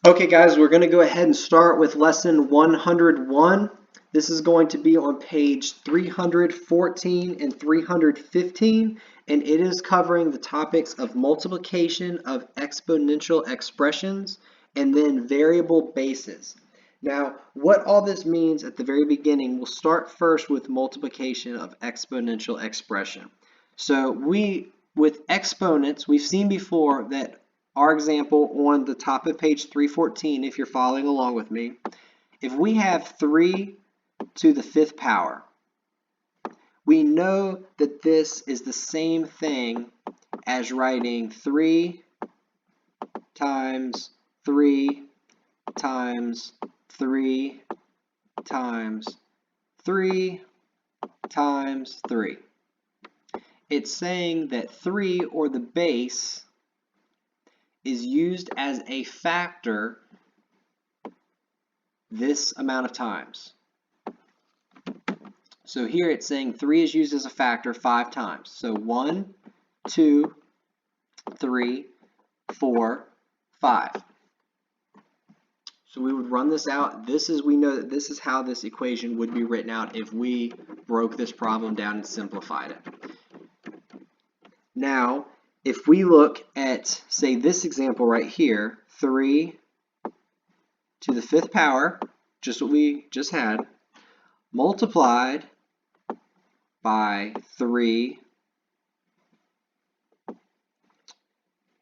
Okay guys, we're going to go ahead and start with lesson 101. This is going to be on page 314 and 315, and it is covering the topics of multiplication of exponential expressions and then variable bases. Now, what all this means at the very beginning, we'll start first with multiplication of exponential expression. So with exponents, we've seen before that our example on the top of page 314, if you're following along with me, if we have 3 to the 5th power, we know that this is the same thing as writing 3 times 3 times 3 times 3 times 3. It's saying that 3, or the base, is used as a factor this amount of times. So here it's saying 3 is used as a factor 5 times. So 1, 2, 3, 4, 5. So we would run this out. We know that this is how this equation would be written out if we broke this problem down and simplified it. Now, if we look at, say, this example right here, 3 to the 5th power, just what we just had, multiplied by 3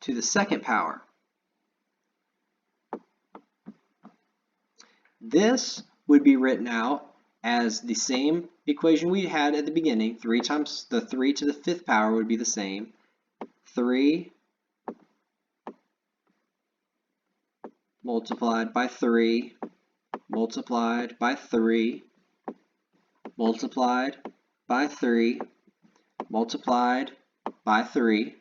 to the 2nd power. This would be written out as the same equation we had at the beginning. 3 times the 3 to the 5th power would be the same. 3 multiplied by 3 multiplied by 3 multiplied by 3 multiplied by 3.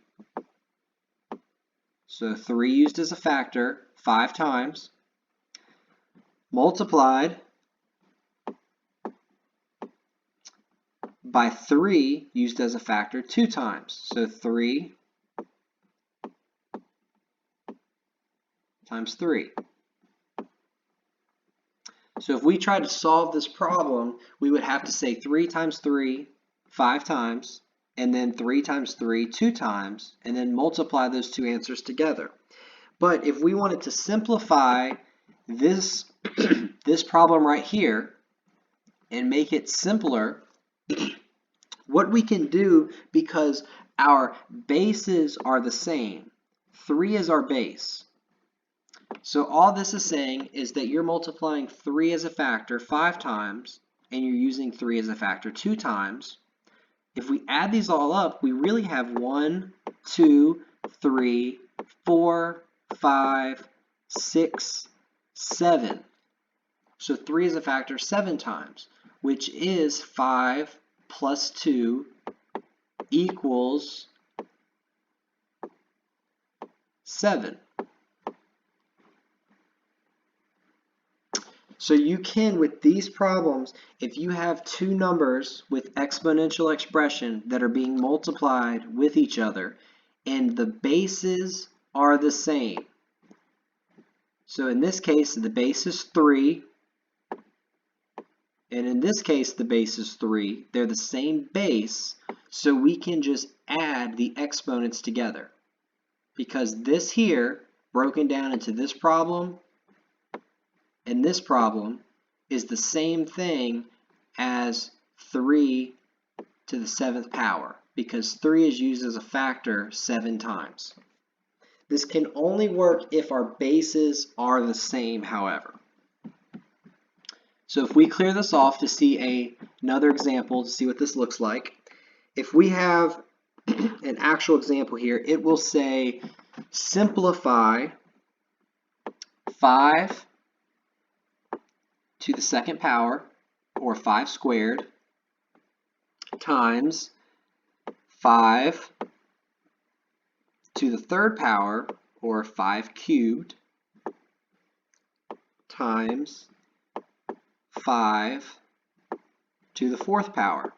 So 3 used as a factor 5 times, multiplied by 3 used as a factor 2 times. So 3 times 3. So if we tried to solve this problem, we would have to say 3 times 3 5 times, and then 3 times 3 2 times, and then multiply those two answers together. But if we wanted to simplify this, this problem right here and make it simpler, what we can do, because our bases are the same, 3 is our base. So all this is saying is that you're multiplying 3 as a factor 5 times, and you're using 3 as a factor 2 times. If we add these all up, we really have 1, 2, 3, 4, 5, 6, 7. So 3 is a factor 7 times, which is 5 plus 2 equals 7. So you can, with these problems, if you have two numbers with exponential expression that are being multiplied with each other and the bases are the same. So in this case, the base is 3, and in this case, the base is 3. They're the same base, so we can just add the exponents together. Because this here, broken down into this problem and this problem, is the same thing as 3 to the 7th power, because 3 is used as a factor 7 times. This can only work if our bases are the same, however. So if we clear this off to see another example, to see what this looks like, if we have an actual example here, it will say simplify 5 to the 2nd power, or 5 squared, times 5 to the 3rd power, or 5 cubed, times 5 to the 4th power.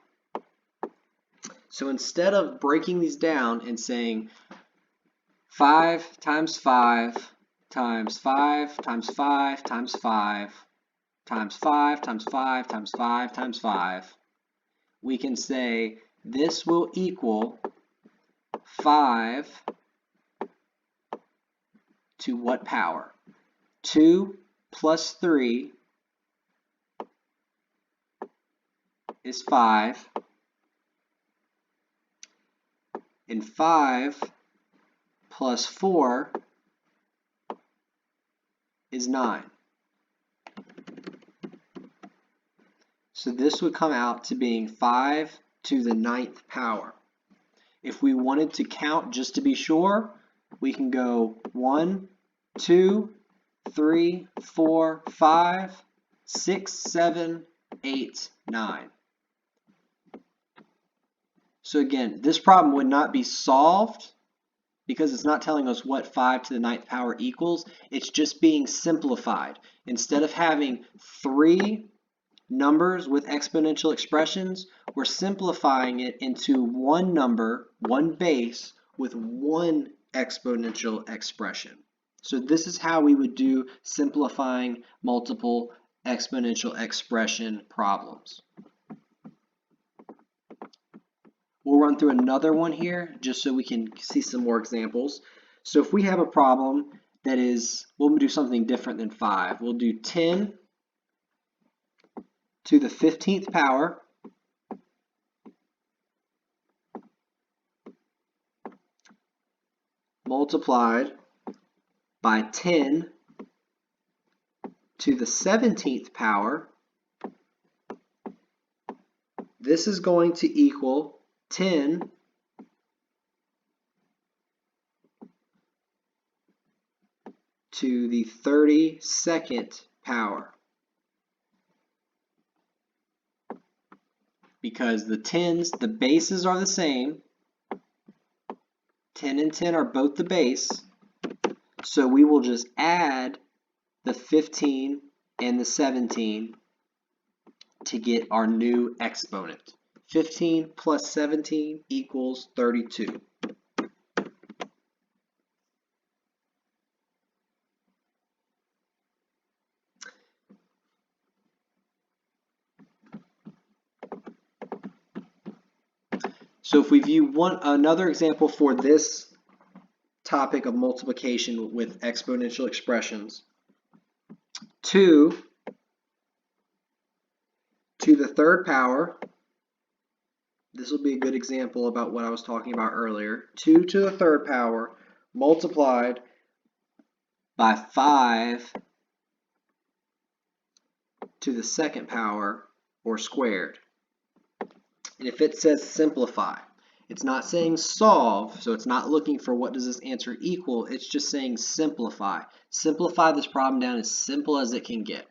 So instead of breaking these down and saying 5 times 5 times 5 times 5 times 5 times 5 times 5 times 5 times 5, we can say this will equal 5 to what power? 2 plus 3 is 5, and 5 plus 4 is 9. So this would come out to being 5 to the 9th power. If we wanted to count just to be sure, we can go 1, 2, 3, 4, 5, 6, 7, 8, 9. So again, this problem would not be solved because it's not telling us what 5 to the 9th power equals. It's just being simplified. Instead of having 3 numbers with exponential expressions, we're simplifying it into one number, one base, with one exponential expression. So this is how we would do simplifying multiple exponential expression problems. We'll run through another one here just so we can see some more examples. So if we have a problem that is, we'll do something different than 5. We'll do 10 to the 15th power multiplied by 10 to the 17th power. This is going to equal 10 to the 32nd power. Because the 10s, the bases are the same. 10 and 10 are both the base. So we will just add the 15 and the 17 to get our new exponent. 15 plus 17 equals 32. So if we view another example for this topic of multiplication with exponential expressions, 2 to the 3rd power, this will be a good example about what I was talking about earlier. 2 to the 3rd power multiplied by 5 to the 2nd power, or squared. And if it says simplify, it's not saying solve, so it's not looking for what does this answer equal, it's just saying simplify. Simplify this problem down as simple as it can get.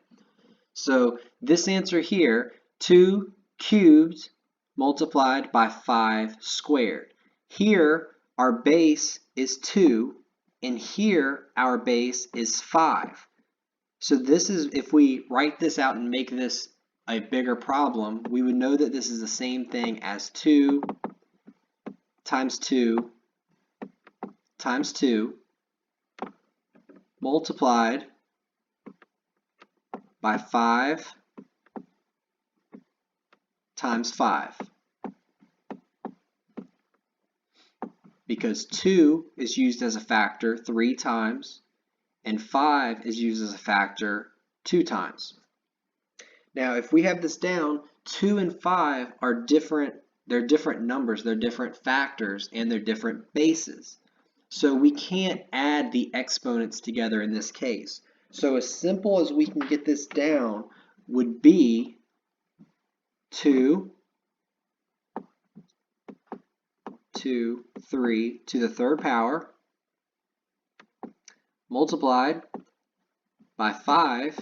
So this answer here, 2 cubed multiplied by 5 squared. Here our base is 2, and here our base is 5. So this is, if we write this out and make this a bigger problem, we would know that this is the same thing as 2 times 2 times 2 multiplied by 5 times 5. Because 2 is used as a factor 3 times, and 5 is used as a factor 2 times. Now, if we have this down, 2 and 5 are different. They're different numbers, they're different factors, and they're different bases. So we can't add the exponents together in this case. So as simple as we can get this down would be 2 to 3 to the 3rd power multiplied by 5,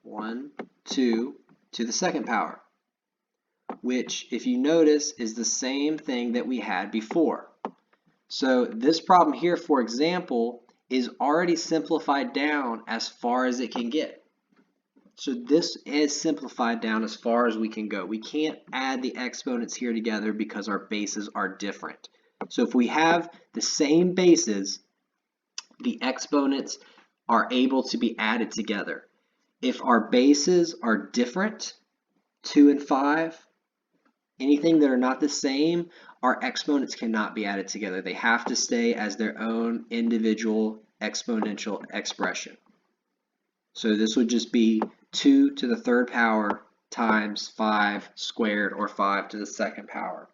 1, 2 to the 2nd power, which, if you notice, is the same thing that we had before. So this problem here, for example, is already simplified down as far as it can get. So this is simplified down as far as we can go. We can't add the exponents here together because our bases are different. So if we have the same bases, the exponents are able to be added together. If our bases are different, 2 and 5, anything that are not the same, our exponents cannot be added together. They have to stay as their own individual exponential expression. So this would just be 2 to the third power times 5 squared, or 5 to the second power.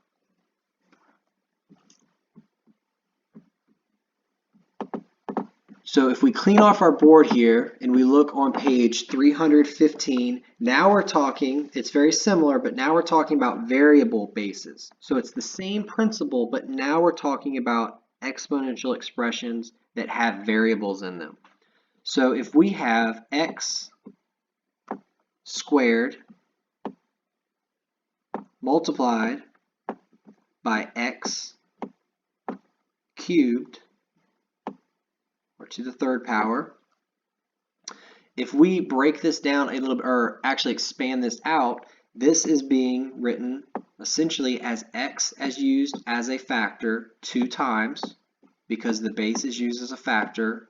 So if we clean off our board here and we look on page 315, now we're talking, it's very similar, but now we're talking about variable bases. So it's the same principle, but now we're talking about exponential expressions that have variables in them. So if we have x squared multiplied by x cubed, or to the third power, if we break this down a little bit, or actually expand this out, this is being written essentially as x as used as a factor 2 times, because the base is used as a factor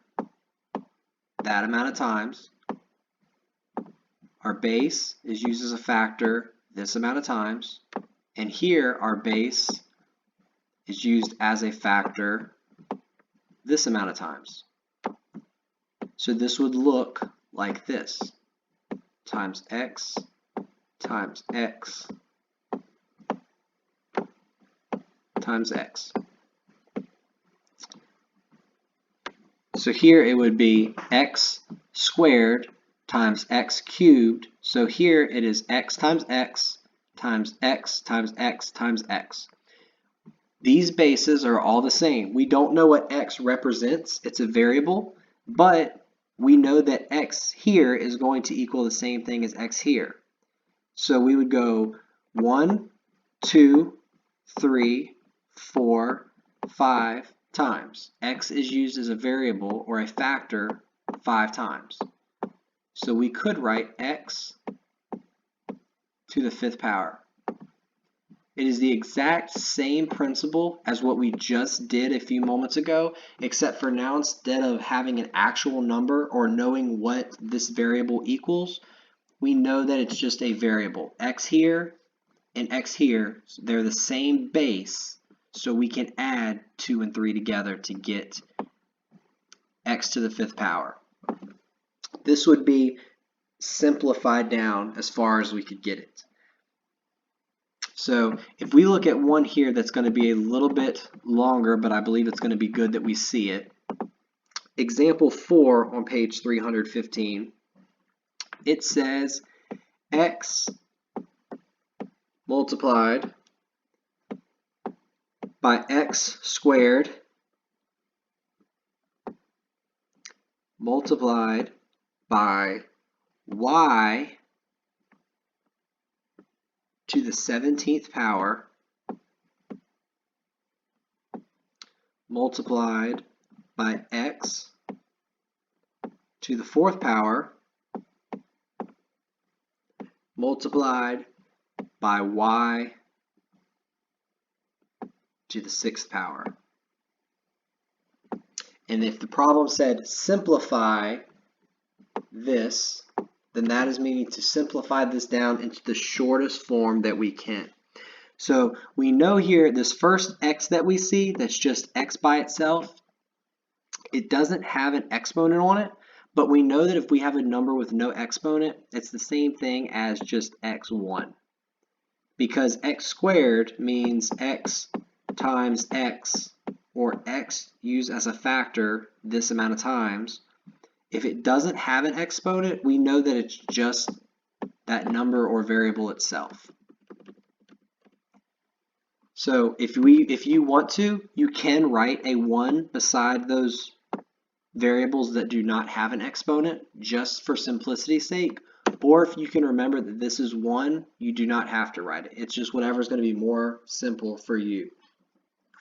that amount of times. Our base is used as a factor this amount of times, and here our base is used as a factor this amount of times. So this would look like this, times x times x times x. So here it would be x squared times x cubed. So here it is x times x times x times x times x. These bases are all the same. We don't know what x represents. It's a variable, but we know that x here is going to equal the same thing as x here. So we would go 1, 2, 3, 4, 5 times. X is used as a variable or a factor 5 times. So we could write x to the 5th power. It is the exact same principle as what we just did a few moments ago, except for now, instead of having an actual number or knowing what this variable equals, we know that it's just a variable. X here and x here, they're the same base, so we can add 2 and 3 together to get x to the 5th power. This would be simplified down as far as we could get it. So if we look at one here that's going to be a little bit longer, but I believe it's going to be good that we see it. Example 4 on page 315, it says x multiplied by x squared multiplied by y to the 17th power multiplied by x to the 4th power multiplied by y to the 6th power. And if the problem said simplify this, then that is meaning to simplify this down into the shortest form that we can. So we know here this first x that we see, that's just x by itself, it doesn't have an exponent on it, but we know that if we have a number with no exponent, it's the same thing as just x1. Because x squared means x times x, or x used as a factor this amount of times. If it doesn't have an exponent, we know that it's just that number or variable itself. So if you want to, you can write a 1 beside those variables that do not have an exponent, just for simplicity's sake. Or if you can remember that this is 1, you do not have to write it. It's just whatever is going to be more simple for you.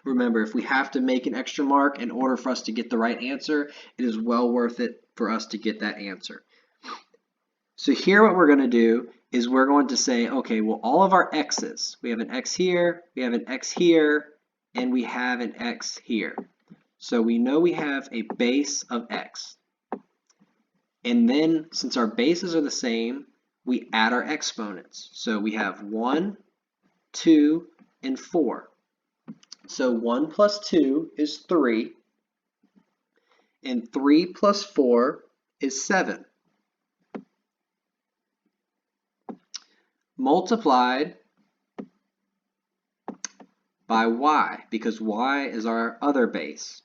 Remember, if we have to make an extra mark in order for us to get the right answer, it is well worth it for us to get that answer. So here what we're going to do is we're going to say, okay, well, all of our x's, we have an x here, we have an x here, and we have an x here. So we know we have a base of x. And then, since our bases are the same, we add our exponents. So we have 1, 2, and 4. So 1 plus 2 is 3, and 3 plus 4 is 7. Multiplied by y, because y is our other base.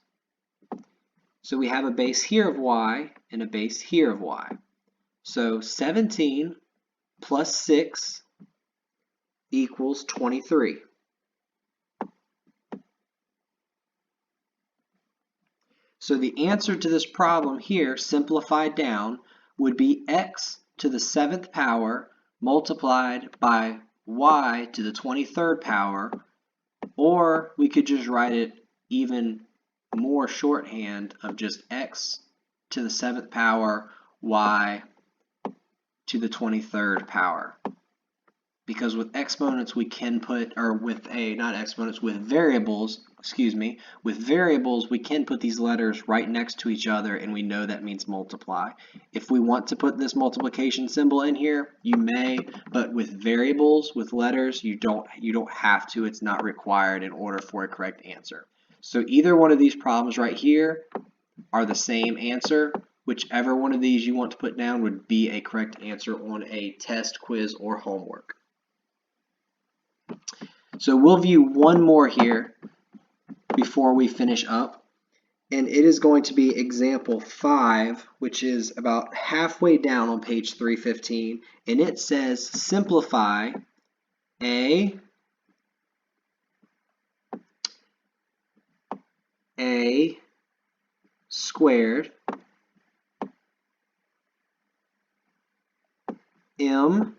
So we have a base here of y and a base here of y. So 17 plus 6 equals 23. So the answer to this problem here, simplified down, would be x to the 7th power multiplied by y to the 23rd power, or we could just write it even more shorthand of just x to the 7th power y to the 23rd power. Because with exponents we can put, or with not exponents, with variables, with variables we can put these letters right next to each other and we know that means multiply. If we want to put this multiplication symbol in here, you may, but with variables, with letters, you don't have to. It's not required in order for a correct answer. So either one of these problems right here are the same answer. Whichever one of these you want to put down would be a correct answer on a test, quiz, or homework. So we'll view one more here before we finish up, and it is going to be example 5, which is about halfway down on page 315, and it says simplify a squared m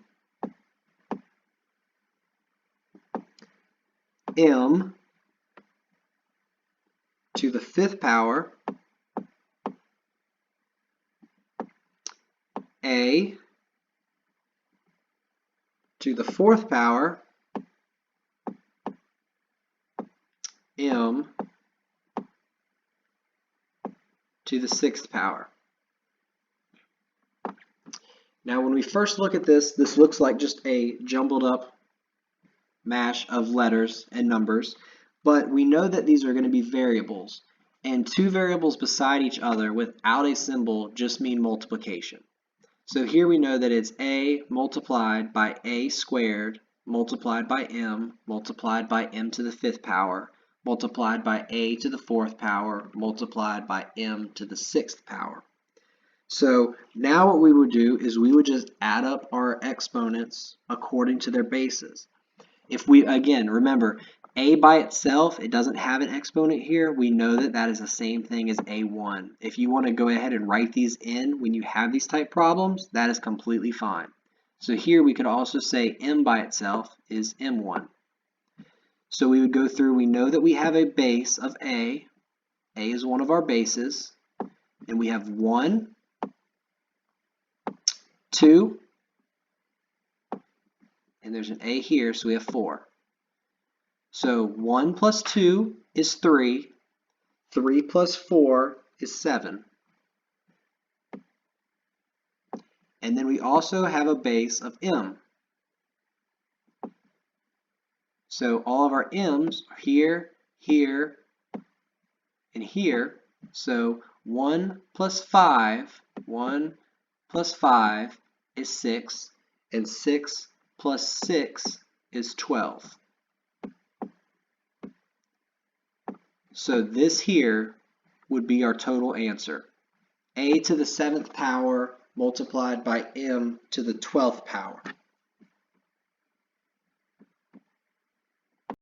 to the 5th power a to the 4th power m to the 6th power. Now when we first look at this, this looks like just a jumbled up mash of letters and numbers, but we know that these are going to be variables, and two variables beside each other without a symbol just mean multiplication. So here we know that it's a multiplied by a squared multiplied by m multiplied by m to the 5th power multiplied by a to the 4th power multiplied by m to the 6th power. So now what we would do is we would just add up our exponents according to their bases. If we, again, remember, a by itself, it doesn't have an exponent here, we know that that is the same thing as a1. If you want to go ahead and write these in when you have these type problems, that is completely fine. So here we could also say m by itself is m1. So we would go through, we know that we have a base of a is one of our bases, and we have 1, 2, and there's an a here, so we have 4. So 1 plus 2 is 3, 3 plus 4 is 7. And then we also have a base of m. So all of our m's are here, here, and here. So 1 plus 5 is 6, and 6 plus 6 is 12. So this here would be our total answer. A to the 7th power multiplied by m to the 12th power.